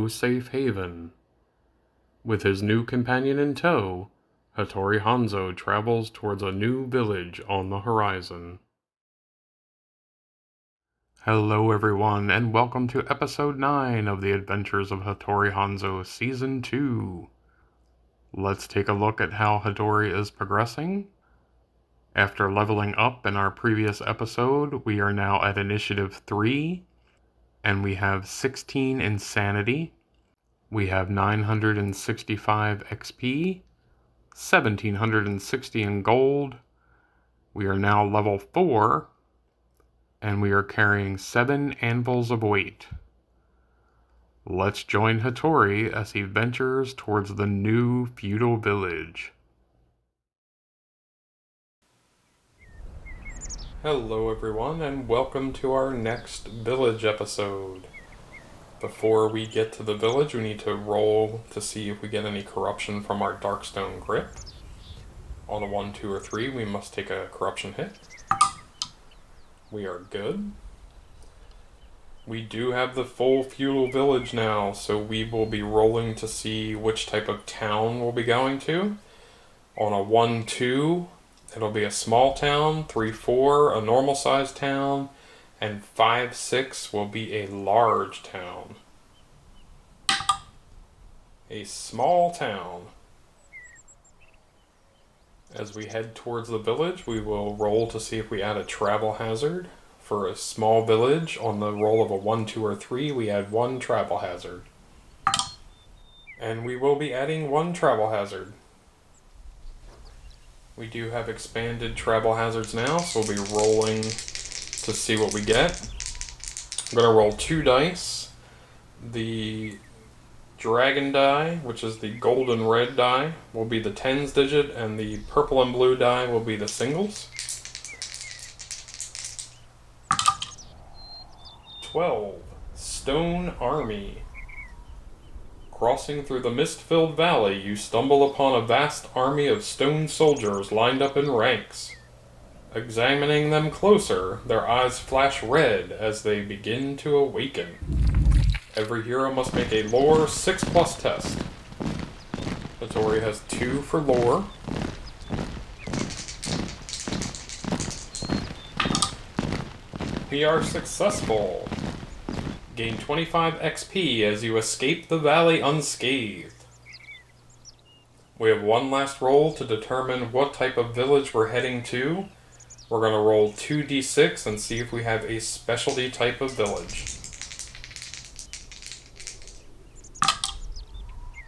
no safe haven. With his new companion in tow, Hattori Hanzo travels towards a new village on the horizon. Hello everyone, and welcome to episode 9 of the Adventures of Hattori Hanzo Season 2. Let's take a look at how Hattori is progressing. After leveling up in our previous episode, we are now at Initiative 3, and we have 16 Insanity. We have 965 XP, 1760 in gold. We are now level 4, and we are carrying 7 anvils of weight. Let's join Hattori as he ventures towards the new Feudal Village. Hello everyone, and welcome to our next village episode. Before we get to the village, we need to roll to see if we get any corruption from our Darkstone grip. On a 1, 2, or 3, we must take a corruption hit. We are good. We do have the full Feudal Village now, so we will be rolling to see which type of town we'll be going to. On a 1, 2, it'll be a small town, 3, 4, a normal sized town, and 5, 6 will be a large town. A small town. As we head towards the village, we will roll to see if we add a travel hazard. For a small village, on the roll of a 1, 2, or 3, we add 1 travel hazard. And we will be adding 1 travel hazard. We do have expanded travel hazards now, so we'll be rolling to see what we get. I'm going to roll 2 dice. The dragon die, which is the gold and red die, will be the tens digit, and the purple and blue die will be the singles. 12. Stone Army. Crossing through the mist-filled valley, you stumble upon a vast army of stone soldiers lined up in ranks. Examining them closer, their eyes flash red as they begin to awaken. Every hero must make a lore 6+ test. Hattori has 2 for lore. We are successful. Gain 25 XP as you escape the valley unscathed. We have 1 last roll to determine what type of village we're heading to. We're going to roll 2d6 and see if we have a specialty type of village.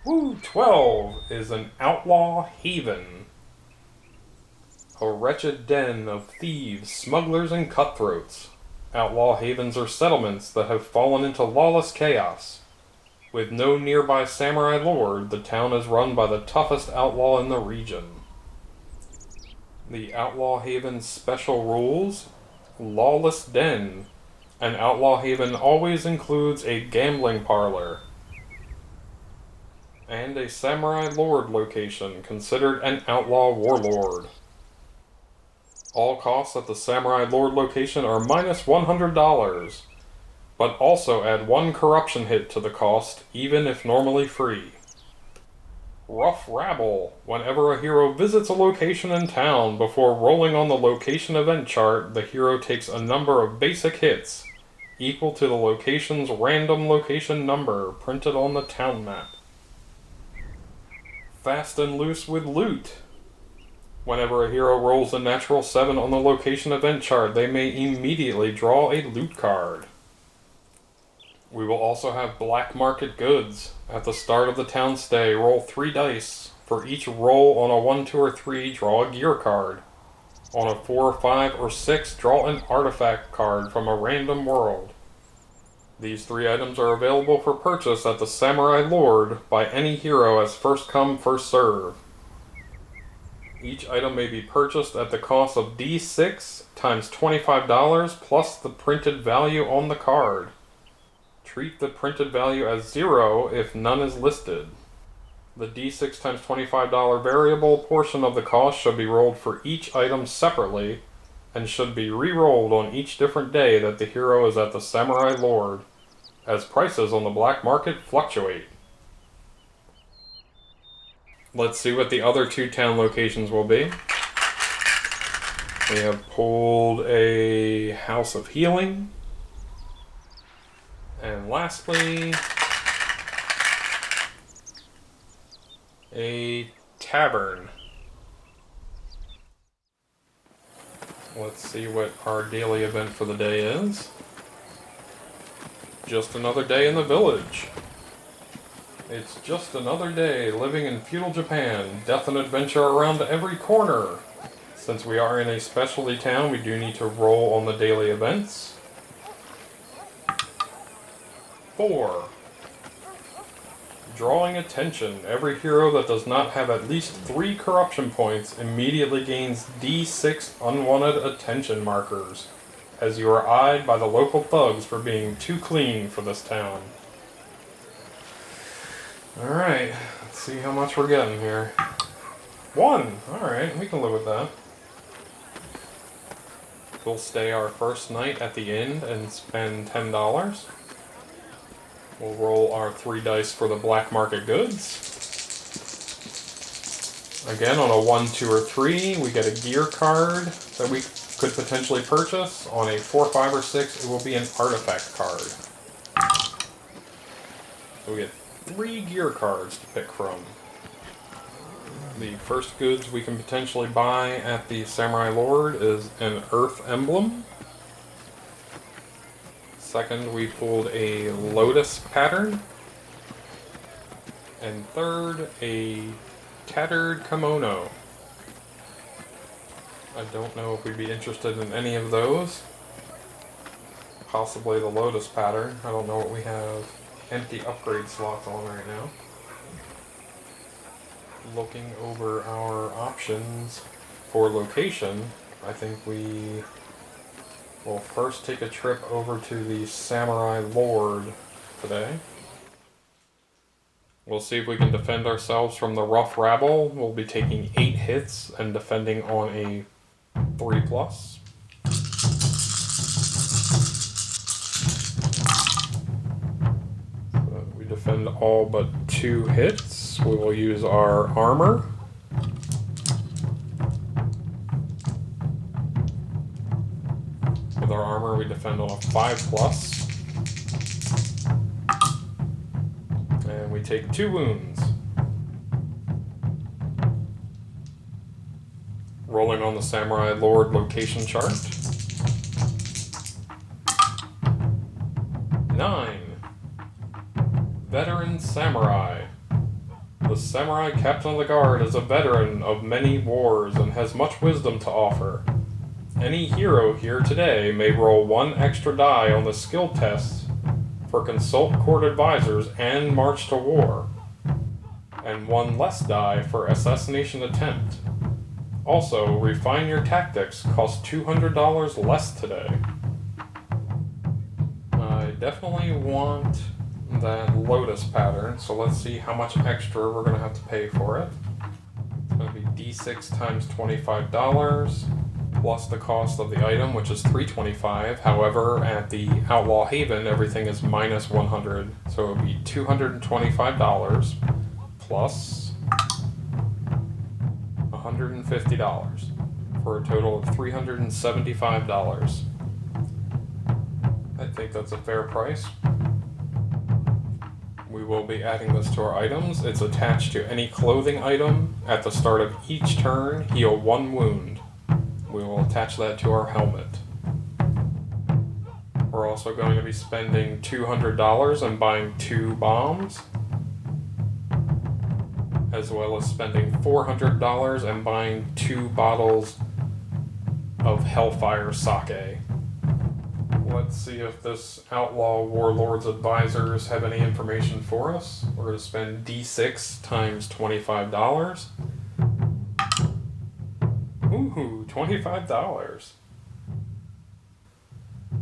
Woo! 12 is an Outlaw Haven. A wretched den of thieves, smugglers, and cutthroats. Outlaw havens are settlements that have fallen into lawless chaos. With no nearby samurai lord, the town is run by the toughest outlaw in the region. The Outlaw Haven's special rules: Lawless Den. An Outlaw Haven always includes a gambling parlor and a samurai lord location, considered an outlaw warlord. All costs at the samurai lord location are minus $100, but also add 1 corruption hit to the cost, even if normally free. Rough Rabble. Whenever a hero visits a location in town, before rolling on the location event chart, the hero takes a number of basic hits, equal to the location's random location number printed on the town map. Fast and Loose with Loot. Whenever a hero rolls a natural 7 on the location event chart, they may immediately draw a loot card. We will also have Black Market Goods. At the start of the town stay, roll 3 dice. For each roll on a 1, 2, or 3, draw a gear card. On a 4, 5, or 6, draw an artifact card from a random world. These 3 items are available for purchase at the Samurai Lord by any hero as first come, first serve. Each item may be purchased at the cost of D6 times $25 plus the printed value on the card. Treat the printed value as 0 if none is listed. The D6 times $25 variable portion of the cost should be rolled for each item separately, and should be re-rolled on each different day that the hero is at the Samurai Lord, as prices on the black market fluctuate. Let's see what the other 2 town locations will be. We have pulled a House of Healing. And lastly, a Tavern. Let's see what our daily event for the day is. Just another day in the village. It's just another day living in feudal Japan. Death and adventure around every corner. Since we are in a specialty town, we do need to roll on the daily events. 4. Drawing attention. Every hero that does not have at least 3 corruption points immediately gains D6 unwanted attention markers, as you are eyed by the local thugs for being too clean for this town. Alright, let's see how much we're getting here. 1! Alright, we can live with that. We'll stay our first night at the inn and spend $10. We'll roll our 3 dice for the black market goods. Again, on a 1, 2, or 3, we get a gear card that we could potentially purchase. On a 4, 5, or 6, it will be an artifact card. So we get 3 gear cards to pick from. The first goods we can potentially buy at the Samurai Lord is an Earth Emblem. Second, we pulled a Lotus pattern. And third, a Tattered Kimono. I don't know if we'd be interested in any of those. Possibly the Lotus pattern. I don't know what we have empty upgrade slots on right now. Looking over our options for location, I think we will first take a trip over to the Samurai Lord today. We'll see if we can defend ourselves from the rough rabble. We'll be taking 8 hits and defending on a 3+. So we defend all but 2 hits. We will use our armor. With our armor, we defend on a 5+. And we take 2 wounds. Rolling on the Samurai Lord location chart. 9. Veteran Samurai. The Samurai Captain of the Guard is a veteran of many wars and has much wisdom to offer. Any hero here today may roll 1 extra die on the skill tests for Consult Court Advisors and March to War, and 1 less die for Assassination Attempt. Also, Refine Your Tactics costs $200 less today. I definitely want that Lotus pattern, so let's see how much extra we're going to have to pay for it. It's going to be D6 times $25, plus the cost of the item, which is $325. However, at the Outlaw Haven, everything is minus $100, so it would be $225 plus $150 for a total of $375. I think that's a fair price. We will be adding this to our items. It's attached to any clothing item. At the start of each turn, heal 1 wound. We will attach that to our helmet. We're also going to be spending $200 and buying 2 bombs, as well as spending $400 and buying 2 bottles of Hellfire Sake. Let's see if this Outlaw Warlord's Advisors have any information for us. We're going to spend D6 times $25. Ooh, $25.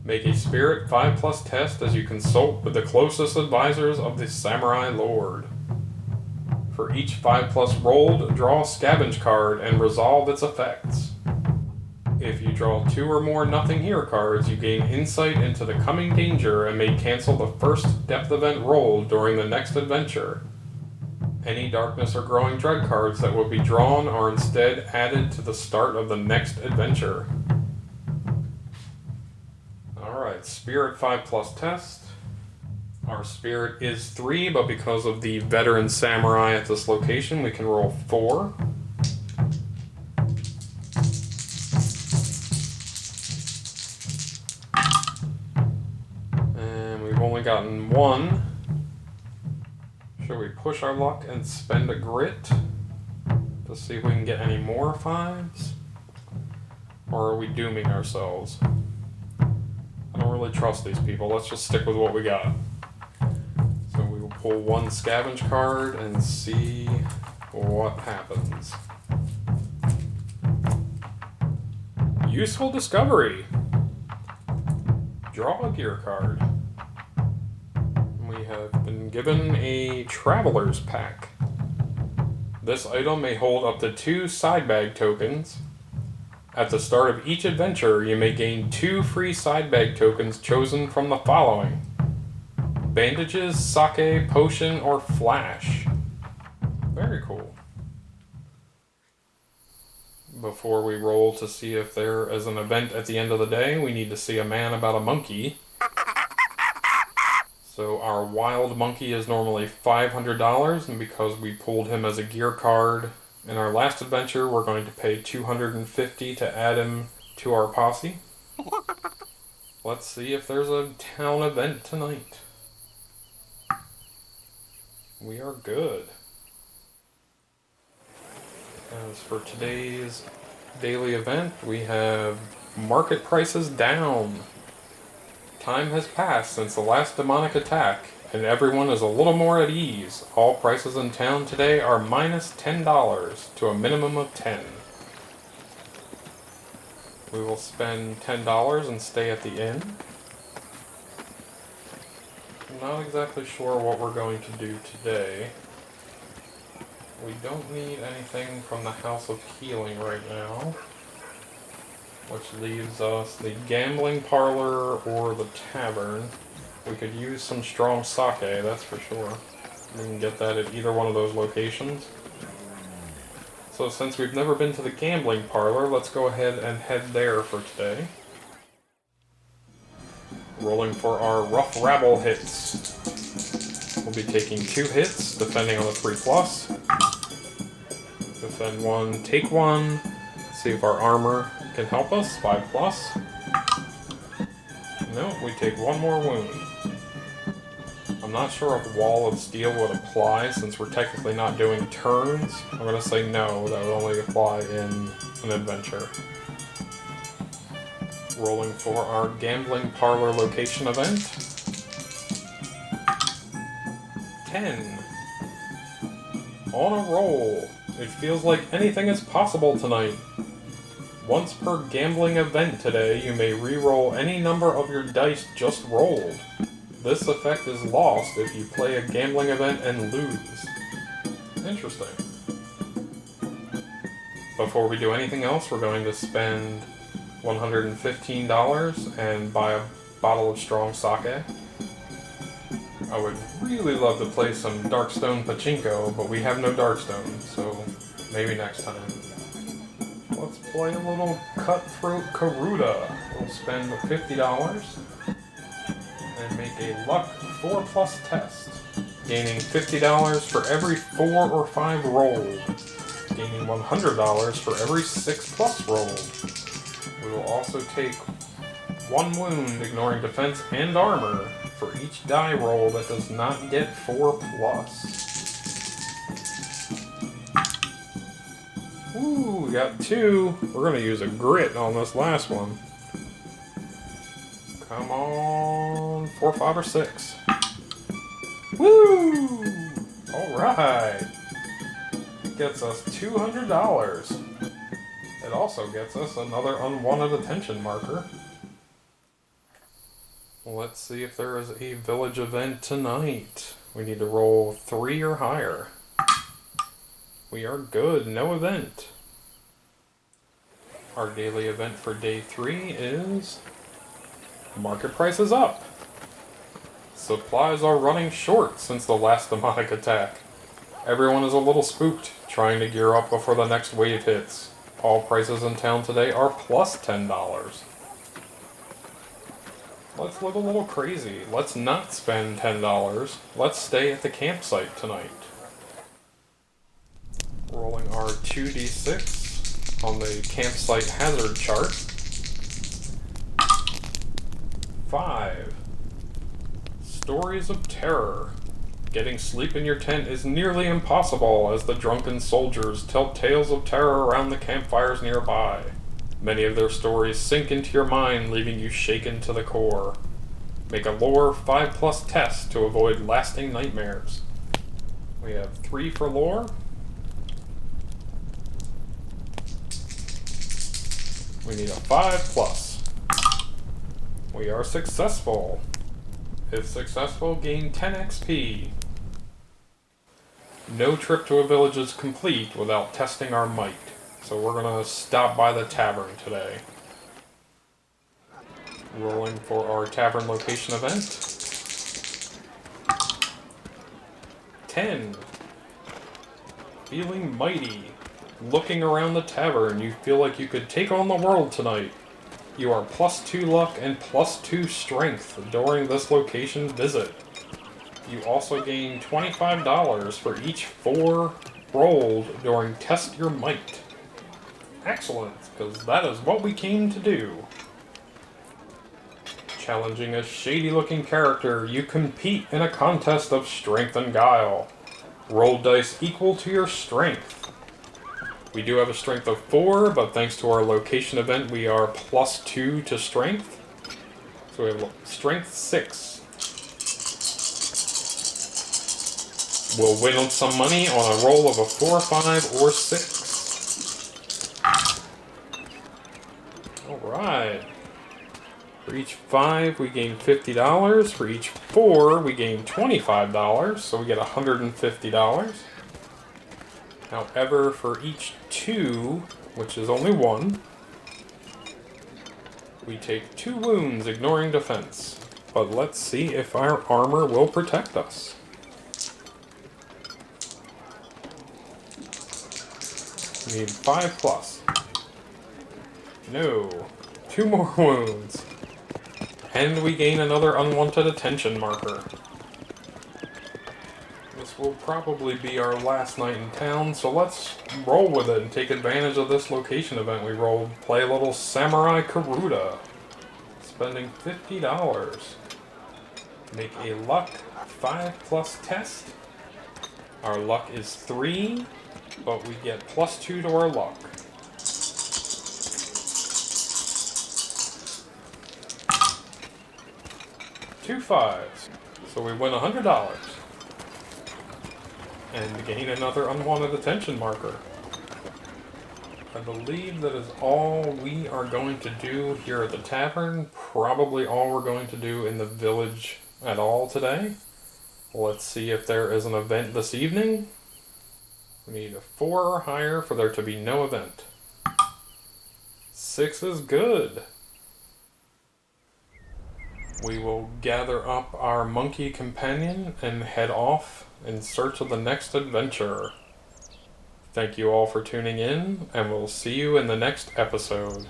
Make a Spirit 5+ test as you consult with the closest advisors of the Samurai Lord. For each 5+ rolled, draw a scavenge card and resolve its effects. If you draw 2 or more Nothing Here cards, you gain insight into the coming danger and may cancel the first depth event roll during the next adventure. Any Darkness or Growing Dread cards that will be drawn are instead added to the start of the next adventure. Alright, Spirit 5+ test. Our Spirit is 3, but because of the Veteran Samurai at this location, we can roll 4. And we've only gotten 1. Should we push our luck and spend a grit to see if we can get any more 5s? Or are we dooming ourselves? I don't really trust these people. Let's just stick with what we got. So we will pull 1 scavenge card and see what happens. Useful discovery. Draw a gear card. We have been given a Traveler's Pack. This item may hold up to 2 side bag tokens. At the start of each adventure, you may gain 2 free side bag tokens chosen from the following: bandages, sake, potion, or flash. Very cool. Before we roll to see if there is an event at the end of the day, we need to see a man about a monkey. So our wild monkey is normally $500, and because we pulled him as a gear card in our last adventure, we're going to pay $250 to add him to our posse. Let's see if there's a town event tonight. We are good. As for today's daily event, we have market prices down. Time has passed since the last demonic attack, and everyone is a little more at ease. All prices in town today are minus $10 to a minimum of 10. We will spend $10 and stay at the inn. I'm not exactly sure what we're going to do today. We don't need anything from the House of Healing right now, which leaves us the gambling parlor or the tavern. We could use some strong sake, that's for sure. We can get that at either one of those locations. So since we've never been to the gambling parlor, let's go ahead and head there for today. Rolling for our rough rabble hits. We'll be taking 2 hits, defending on the 3+. Defend 1, take 1. See if our armor can help us. 5+. No, we take 1 more wound. I'm not sure if Wall of Steel would apply since we're technically not doing turns. I'm going to say no, that would only apply in an adventure. Rolling for our gambling parlor location event. 10. On a roll. It feels like anything is possible tonight. Once per gambling event today, you may re-roll any number of your dice just rolled. This effect is lost if you play a gambling event and lose. Interesting. Before we do anything else, we're going to spend $115 and buy a bottle of strong sake. I would really love to play some Darkstone Pachinko, but we have no Darkstone, so maybe next time. Let's play a little Cutthroat Karuta. We'll spend $50 and make a Luck 4+ test, gaining $50 for every 4 or 5 rolled, gaining $100 for every 6+ rolled. We will also take 1 wound, ignoring defense and armor, for each die roll that does not get 4+. Ooh, we got 2. We're going to use a grit on this last one. Come on. 4, 5, or 6. Woo! Alright. Gets us $200. It also gets us another unwanted attention marker. Let's see if there is a village event tonight. We need to roll 3 or higher. We are good. No event. Our daily event for day 3 is market price is up. Supplies are running short since the last demonic attack. Everyone is a little spooked, trying to gear up before the next wave hits. All prices in town today are plus $10. Let's live a little crazy. Let's not spend $10. Let's stay at the campsite tonight. Rolling our 2d6 on the campsite hazard chart. 5. Stories of terror. Getting sleep in your tent is nearly impossible as the drunken soldiers tell tales of terror around the campfires nearby. Many of their stories sink into your mind, leaving you shaken to the core. Make a lore 5+ test to avoid lasting nightmares. We have 3 for lore. We need a 5+. We are successful. If successful, gain 10 XP. No trip to a village is complete without testing our might, so we're gonna stop by the tavern today. Rolling for our tavern location event. 10. Feeling mighty. Looking around the tavern, you feel like you could take on the world tonight. You are +2 luck and +2 strength during this location visit. You also gain $25 for each 4 rolled during Test Your Might. Excellent, because that is what we came to do. Challenging a shady-looking character, you compete in a contest of strength and guile. Roll dice equal to your strength. We do have a strength of 4, but thanks to our location event, we are +2 to strength. So we have strength 6. We'll win on some money on a roll of a 4, 5, or 6. Alright. For each 5, we gain $50. For each 4, we gain $25, so we get $150. However, for each 2, which is only 1, we take 2 wounds, ignoring defense. But let's see if our armor will protect us. We need 5+. No. 2 more wounds. And we gain another unwanted attention marker. This will probably be our last night in town, so let's roll with it and take advantage of this location event we rolled. Play a little Samurai Karuta. Spending $50. Make a luck 5+ test. Our luck is 3, but we get +2 to our luck. Two 5s. So we win $100. And gain another unwanted attention marker. I believe that is all we are going to do here at the tavern. Probably all we're going to do in the village at all today. Let's see if there is an event this evening. We need a 4 or higher for there to be no event. 6 is good. We will gather up our monkey companion and head off in search of the next adventure. Thank you all for tuning in, and we'll see you in the next episode.